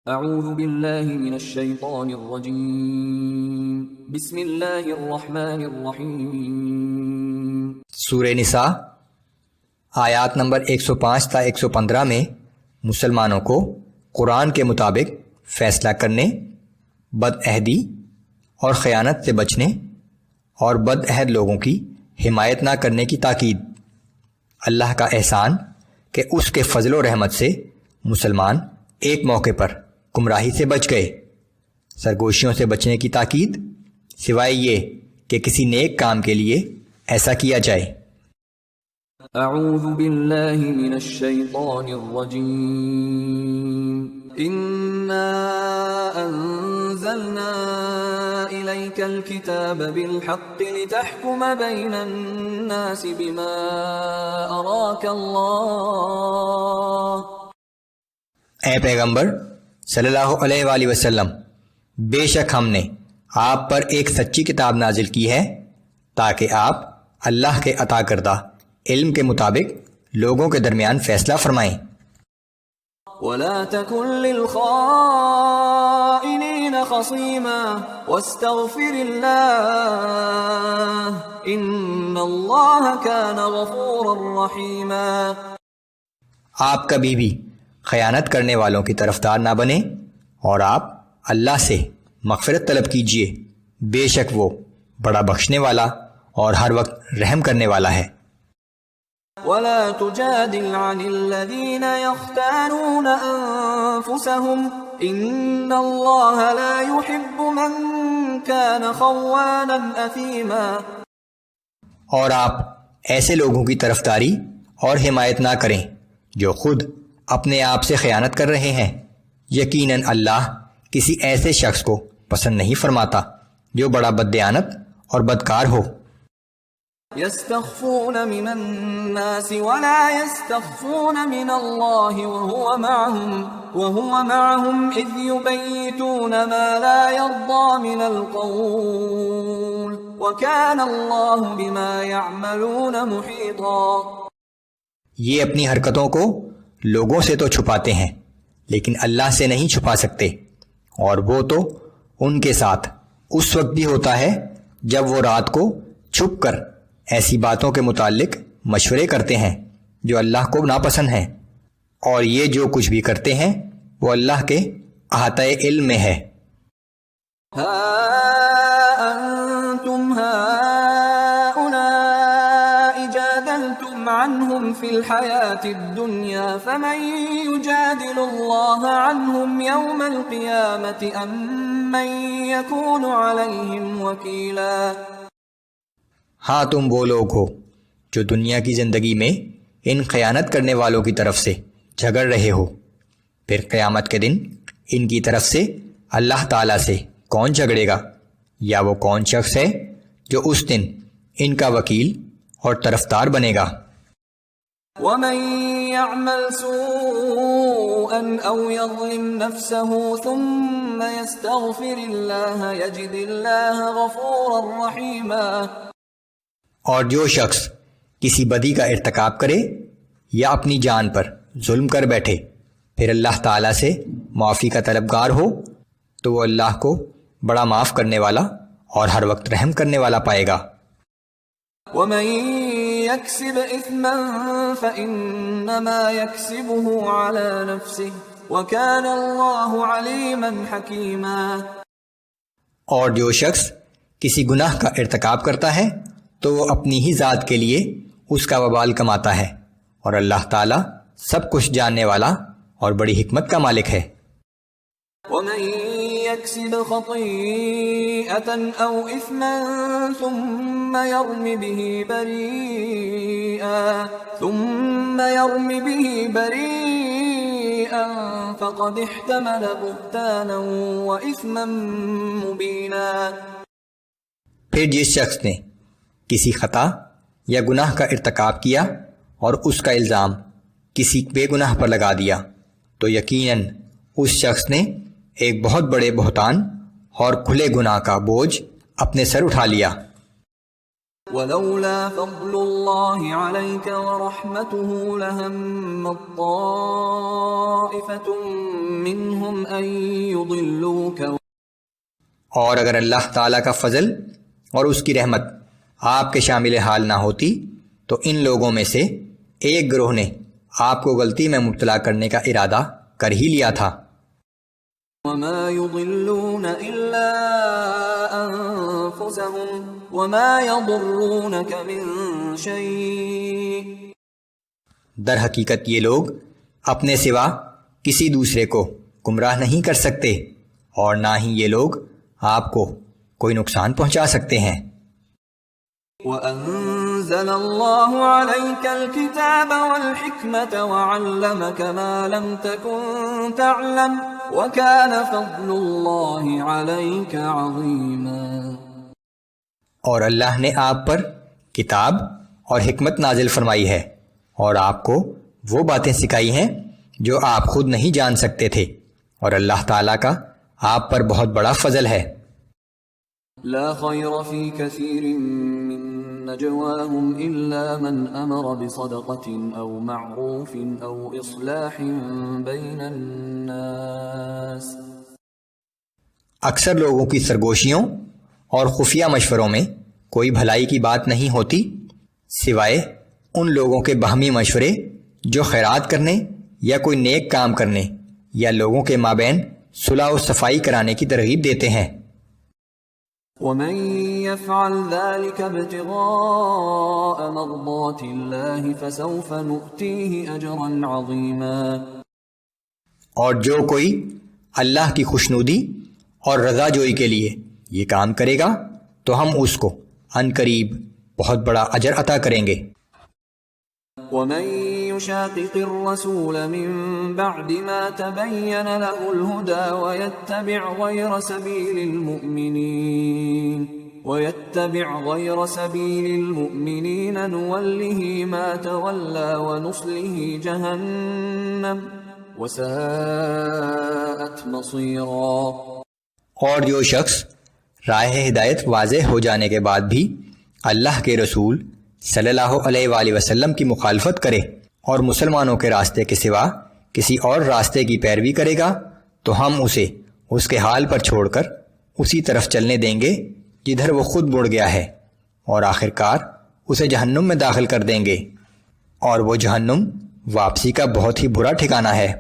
اعوذ باللہ من الشیطان الرجیم بسم اللہ الرحمن الرحیم۔ سورہ نساء آیات نمبر 105 تا 115 میں مسلمانوں کو قرآن کے مطابق فیصلہ کرنے، بد عہدی اور خیانت سے بچنے اور بد عہد لوگوں کی حمایت نہ کرنے کی تاکید۔ اللہ کا احسان کہ اس کے فضل و رحمت سے مسلمان ایک موقع پر گمراہی سے بچ گئے، سرگوشیوں سے بچنے کی تاکید، سوائے یہ کہ کسی نیک کام کے لیے ایسا کیا جائے۔ اعوذ باللہ من الشیطان الرجیم۔ انا انزلنا الیک الکتاب بالحق لتحکم بین الناس بما اراک اللہ۔ اے پیغمبر صلی اللہ علیہ وآلہ وسلم، بے شک ہم نے آپ پر ایک سچی کتاب نازل کی ہے تاکہ آپ اللہ کے عطا کردہ علم کے مطابق لوگوں کے درمیان فیصلہ فرمائیں۔ وَلَا تَكُنْ لِلْخَائِنِينَ خَصِيمًا وَاسْتَغْفِرِ اللَّهَ إِنَّ اللَّهَ كَانَ غَفُورًا رَحِيمًا۔ آپ کبھی بھی خیانت کرنے والوں کی طرفدار نہ بنیں اور آپ اللہ سے مغفرت طلب کیجئے، بے شک وہ بڑا بخشنے والا اور ہر وقت رحم کرنے والا ہے۔ وَلَا تُجَادِلْ عَنِ الَّذِينَ يَخْتَانُونَ أَنفُسَهُمْ إِنَّ اللَّهَ لَا يُحِبُّ مَنْ كَانَ خَوَّانًا أَثِيمًا۔ اور آپ ایسے لوگوں کی طرفداری اور حمایت نہ کریں جو خود اپنے آپ سے خیانت کر رہے ہیں، یقیناً اللہ کسی ایسے شخص کو پسند نہیں فرماتا جو بڑا بددیانت اور بدکار ہو۔ يستخفون من الناس ولا يستخفون من الله وهو معهم إذ يبيتون ما لا يرضى من القول وكان الله بما يعملون محيطا۔ یہ اپنی حرکتوں کو لوگوں سے تو چھپاتے ہیں لیکن اللہ سے نہیں چھپا سکتے، اور وہ تو ان کے ساتھ اس وقت بھی ہوتا ہے جب وہ رات کو چھپ کر ایسی باتوں کے متعلق مشورے کرتے ہیں جو اللہ کو ناپسند ہیں، اور یہ جو کچھ بھی کرتے ہیں وہ اللہ کے احاطہ علم میں ہے۔ ها أنتم هؤلاء جادلتم عنهم في الحياة الدنيا فمن يجادل الله عنهم يوم القيامة أم من يكون عليهم وكيلا۔ ہاں تم وہ لوگ ہو جو دنیا کی زندگی میں ان خیانت کرنے والوں کی طرف سے جھگڑ رہے ہو، پھر قیامت کے دن ان کی طرف سے اللہ تعالیٰ سے کون جھگڑے گا، یا وہ کون شخص ہے جو اس دن ان کا وکیل اور طرفدار بنے گا۔ وَمَن يَعْمَلْ سُوءًا أَوْ يَظْلِمْ نَفْسَهُ ثُمَّ يَسْتَغْفِرِ اللَّهَ يَجِدِ اللَّهَ غَفُورًا رَحِيمًا۔ اور جو شخص کسی بدی کا ارتکاب کرے یا اپنی جان پر ظلم کر بیٹھے پھر اللہ تعالیٰ سے معافی کا طلبگار ہو تو وہ اللہ کو بڑا معاف کرنے والا اور ہر وقت رحم کرنے والا پائے گا۔ وَمَن يَكْسِبْ إِثْمًا فَإِنَّمَا يَكْسِبُهُ عَلَى نَفْسِهِ وَكَانَ اللَّهُ عَلِيمًا حَكِيمًا۔ اور جو شخص کسی گناہ کا ارتکاب کرتا ہے تو وہ اپنی ہی ذات کے لیے اس کا وبال کماتا ہے، اور اللہ تعالیٰ سب کچھ جاننے والا اور بڑی حکمت کا مالک ہے۔ وَمَن يَكْسِبْ خَطِيئَةً أَوْ إِثْمًا ثُمَّ يَرْمِ بِهِ بَرِيئًا فَقَدِ احْتَمَلَ بُهْتَانًا وَإِثْمًا مُبِينًا۔ پھر جس شخص نے کسی خطا یا گناہ کا ارتکاب کیا اور اس کا الزام کسی بے گناہ پر لگا دیا تو یقیناً اس شخص نے ایک بہت بڑے بہتان اور کھلے گناہ کا بوجھ اپنے سر اٹھا لیا۔ ولولا فضل الله عليك ورحمته لهم طائفة منهم أن يضلوك. اور اگر اللہ تعالیٰ کا فضل اور اس کی رحمت آپ کے شامل حال نہ ہوتی تو ان لوگوں میں سے ایک گروہ نے آپ کو غلطی میں مبتلا کرنے کا ارادہ کر ہی لیا تھا. وما يضلون إلا أنفسهم وما يضرونك من شيء. در حقیقت یہ لوگ اپنے سوا کسی دوسرے کو گمراہ نہیں کر سکتے اور نہ ہی یہ لوگ آپ کو کوئی نقصان پہنچا سکتے ہیں. وَأَنزَلَ اللَّهُ عَلَيْكَ الْكِتَابَ وَالْحِكْمَةَ وَعَلَّمَكَ مَا لَمْ تَكُنْ تَعْلَمْ وَكَانَ فَضْلُ اللَّهِ عَلَيْكَ عَظِيمًا. اور اللہ نے آپ پر کتاب اور حکمت نازل فرمائی ہے اور آپ کو وہ باتیں سکھائی ہیں جو آپ خود نہیں جان سکتے تھے اور اللہ تعالیٰ کا آپ پر بہت بڑا فضل ہے. لا خير في كثير من نجواهم إلا من أمر بصدقة أو معروف أو إصلاح بين الناس. اکثر لوگوں کی سرگوشیوں اور خفیہ مشوروں میں کوئی بھلائی کی بات نہیں ہوتی سوائے ان لوگوں کے باہمی مشورے جو خیرات کرنے یا کوئی نیک کام کرنے یا لوگوں کے مابین صلح و صفائی کرانے کی ترغیب دیتے ہیں. ومن يفعل ذلك ابتغاء مرضات الله فسوف نؤتيه اجرا عظيما. اور جو کوئی اللہ کی خوشنودی اور رضا جوئی کے لیے یہ کام کرے گا تو ہم اس کو عن قریب بہت بڑا اجر عطا کریں گے. ومن يشاقق الرسول من بعد ما تبين له الهدى ويتبع غير سبيل المؤمنين نوله ما تولى ونصله جهنم وساءت مصيرا. اور جو شخص راہ ہدایت واضح ہو جانے کے بعد بھی اللہ کے رسول صلی اللہ علیہ وآلہ وسلم کی مخالفت کرے اور مسلمانوں کے راستے کے سوا کسی اور راستے کی پیروی کرے گا تو ہم اسے اس کے حال پر چھوڑ کر اسی طرف چلنے دیں گے جدھر وہ خود مڑ گیا ہے اور آخر کار اسے جہنم میں داخل کر دیں گے اور وہ جہنم واپسی کا بہت ہی برا ٹھکانہ ہے.